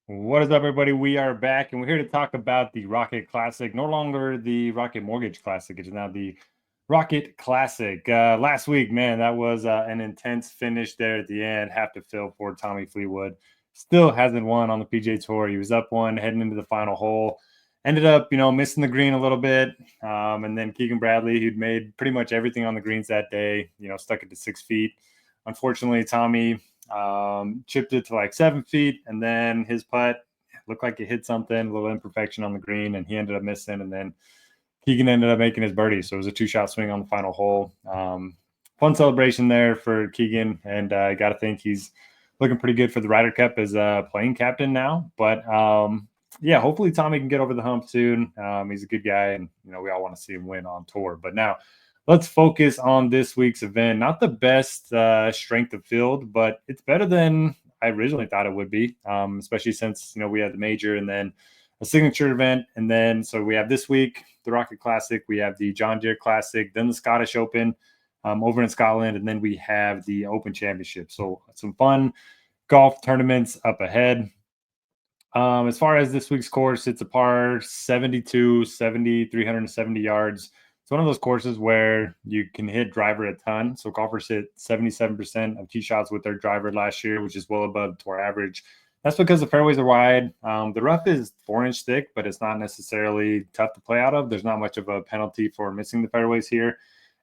What is up, everybody? We are back, and we're here to talk about the Rocket Classic. No longer the Rocket Mortgage Classic. It is now the Rocket Classic. Last week, man, that was an intense finish there at the end. Have to fill for Tommy Fleetwood. Still hasn't won on the PGA Tour. He was up one heading into the final hole. Ended up, missing the green a little bit. And then Keegan Bradley, who'd made pretty much everything on the greens that day, stuck it to 6 feet. Unfortunately, Tommy chipped it to like 7 feet, and then his putt looked like it hit something, a little imperfection on the green, and he ended up missing. And then Keegan ended up making his birdie, so it was a 2-shot swing on the final hole. Fun celebration there for Keegan, and I got to think he's looking pretty good for the Ryder Cup as a playing captain now. But yeah, hopefully Tommy can get over the hump soon. He's a good guy, and we all want to see him win on tour. But now let's focus on this week's event. Not the best strength of field, but it's better than I originally thought it would be, especially since we had the major and then a signature event. And then so we have this week the Rocket Classic, we have the John Deere Classic, then the Scottish Open over in Scotland, and then we have the Open Championship. So some fun golf tournaments up ahead. As far as this week's course, it's a par 72, 370 yards. It's one of those courses where you can hit driver a ton. So golfers hit 77% of tee shots with their driver last year, which is well above tour average. That's because the fairways are wide. The rough is 4-inch thick, but it's not necessarily tough to play out of. There's not much of a penalty for missing the fairways here.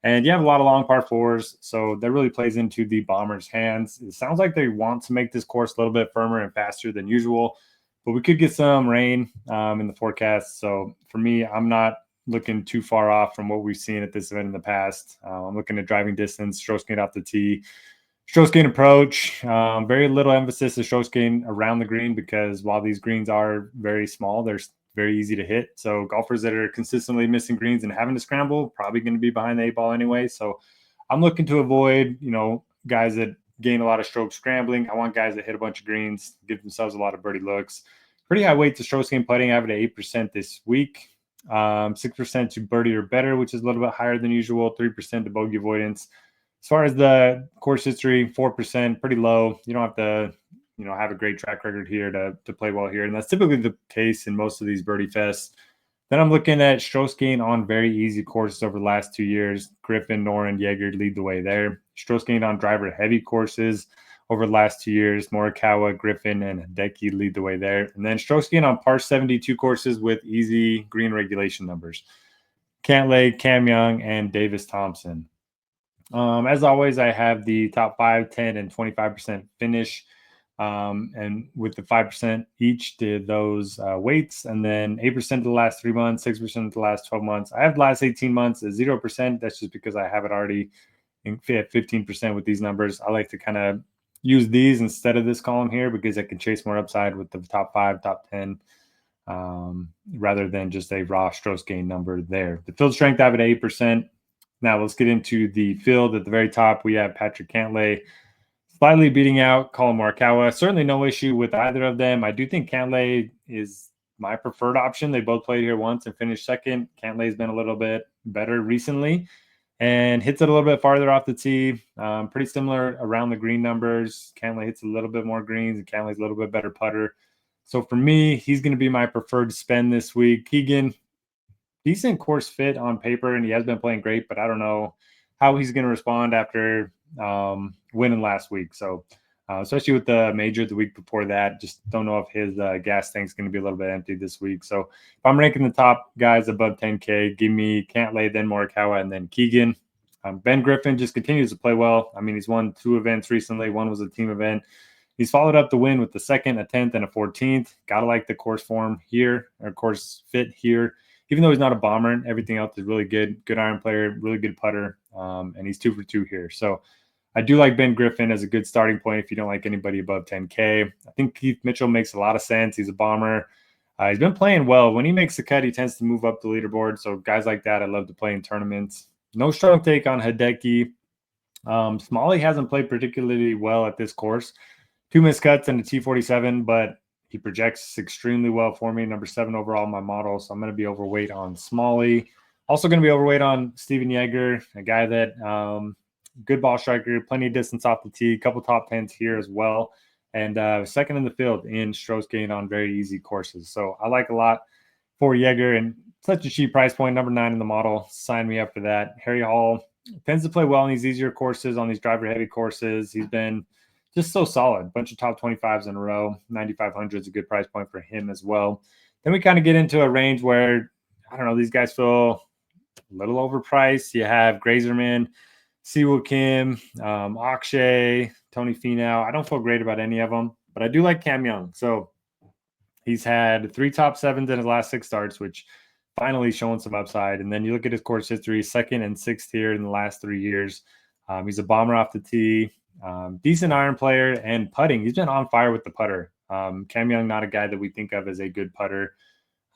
And you have a lot of long par fours, so that really plays into the Bombers' hands. It sounds like they want to make this course a little bit firmer and faster than usual, but we could get some rain in the forecast. So for me, I'm not looking too far off from what we've seen at this event in the past. I'm looking at driving distance, stroke gain off the tee, stroke gain approach. Very little emphasis of stroke gain around the green because while these greens are very small, they're very easy to hit. So golfers that are consistently missing greens and having to scramble probably going to be behind the 8-ball anyway. So I'm looking to avoid, guys that gain a lot of strokes scrambling. I want guys that hit a bunch of greens, give themselves a lot of birdie looks. Pretty high weight to stroke gain putting. I have it at 8% this week. 6% to birdie or better, which is a little bit higher than usual. 3% to bogey avoidance. As far as the course history, 4%, pretty low. You don't have to, have a great track record here to play well here. And that's typically the case in most of these birdie fests. Then I'm looking at stroke gain on very easy courses over the last 2 years. Griffin, Noren, Jaeger lead the way there. Stroke gain on driver heavy courses over the last 2 years. Morikawa, Griffin, and Hideki lead the way there. And then stroke gain on par 72 courses with easy green regulation numbers. Cantlay, Cam Young, and Davis Thompson. As always, I have the top 5, 10, and 25% finish. And with the 5% each did those weights, and then 8% the last 3 months, 6% the last 12 months. I have the last 18 months at 0%. That's just because I have it already at 15% with these numbers. I like to kind of use these instead of this column here because I can chase more upside with the top 5, top 10, rather than just a raw stroke gain number there. The field strength I have at 8%. Now let's get into the field. At the very top, we have Patrick Cantlay slightly beating out Colin Morikawa. Certainly no issue with either of them. I do think Cantlay is my preferred option. They both played here once and finished second. Cantlay's been a little bit better recently and hits it a little bit farther off the tee. Pretty similar around the green numbers. Cantlay hits a little bit more greens, and Cantlay's a little bit better putter. So for me, he's going to be my preferred spend this week. Keegan, decent course fit on paper, and he has been playing great, but I don't know how he's going to respond after winning last week. So especially with the major the week before that, just don't know if his gas tank's going to be a little bit empty this week. So if I'm ranking the top guys above 10K, give me Cantlay, then Morikawa, and then Keegan. Ben Griffin just continues to play well. I mean, he's won 2 events recently. One was a team event. He's followed up the win with the 2nd, a 10th, and a 14th. Got to like the course form here, or course fit here. Even though he's not a bomber, and everything else is really good. Good iron player, really good putter, and he's 2 for 2 here. So I do like Ben Griffin as a good starting point if you don't like anybody above 10K. I think Keith Mitchell makes a lot of sense. He's a bomber. He's been playing well. When he makes the cut, he tends to move up the leaderboard. So guys like that, I love to play in tournaments. No strong take on Hideki. Smalley hasn't played particularly well at this course. 2 missed cuts and a T47, but he projects extremely well for me. Number 7 overall in my model. So I'm going to be overweight on Smalley. Also going to be overweight on Steven Yeager, a guy that good ball striker, plenty of distance off the tee, a couple top 10s here as well. and second in the field in strokes gained on very easy courses. So I like a lot for Jaeger, and such a cheap price point, number 9 in the model. Sign me up for that. Harry Hall tends to play well on these easier courses, on these driver-heavy courses. He's been just so solid. Bunch of top 25s in a row. 9,500 is a good price point for him as well. Then we kind of get into a range where, I don't know, these guys feel a little overpriced. You have Grazerman, Siwoo Kim, Akshay, Tony Finau. I don't feel great about any of them, but I do like Cam Young. So he's had 3 top 7s in his last 6 starts, which finally showing some upside. And then you look at his course history, 2nd and 6th here in the last 3 years. He's a bomber off the tee, decent iron player, and putting. He's been on fire with the putter. Cam Young, not a guy that we think of as a good putter.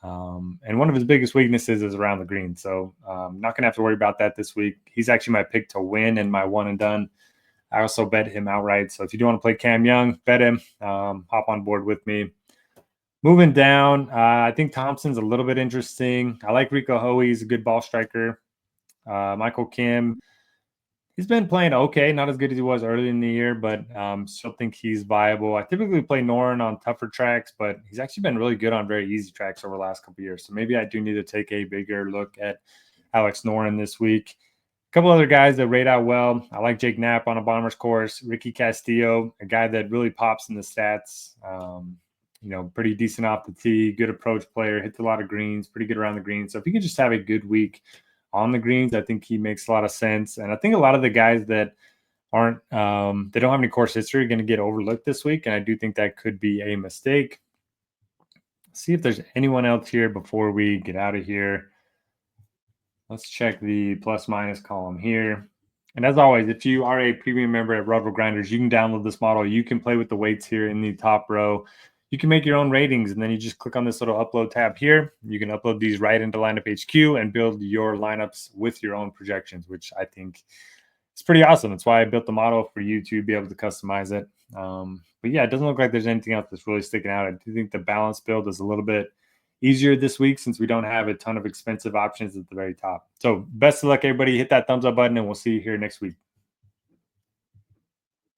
And one of his biggest weaknesses is around the green. So not going to have to worry about that this week. He's actually my pick to win in my one and done. I also bet him outright. So if you do want to play Cam Young, bet him. Hop on board with me. Moving down, I think Thompson's a little bit interesting. I like Rico Hoey. He's a good ball striker. Michael Kim, he's been playing okay. Not as good as he was early in the year, but still think he's viable. I typically play Noren on tougher tracks, but he's actually been really good on very easy tracks over the last couple of years. So maybe I do need to take a bigger look at Alex Noren this week. A couple other guys that rate out well. I like Jake Knapp on a Bombers course. Ricky Castillo, a guy that really pops in the stats. Pretty decent off the tee, good approach player, hits a lot of greens, pretty good around the greens. So if he can just have a good week on the greens, I think he makes a lot of sense. And I think a lot of the guys that aren't, they don't have any course history are going to get overlooked this week. And I do think that could be a mistake. Let's see if there's anyone else here before we get out of here. Let's check the plus minus column here. And as always, if you are a premium member at RotoGrinders, you can download this model. You can play with the weights here in the top row. You can make your own ratings, and then you just click on this little upload tab here. You can upload these right into Lineup HQ and build your lineups with your own projections, which I think is pretty awesome. That's why I built the model for you to be able to customize it. But yeah, it doesn't look like there's anything else that's really sticking out. I do think the balance build is a little bit easier this week since we don't have a ton of expensive options at the very top. So best of luck, everybody. Hit that thumbs up button, and we'll see you here next week.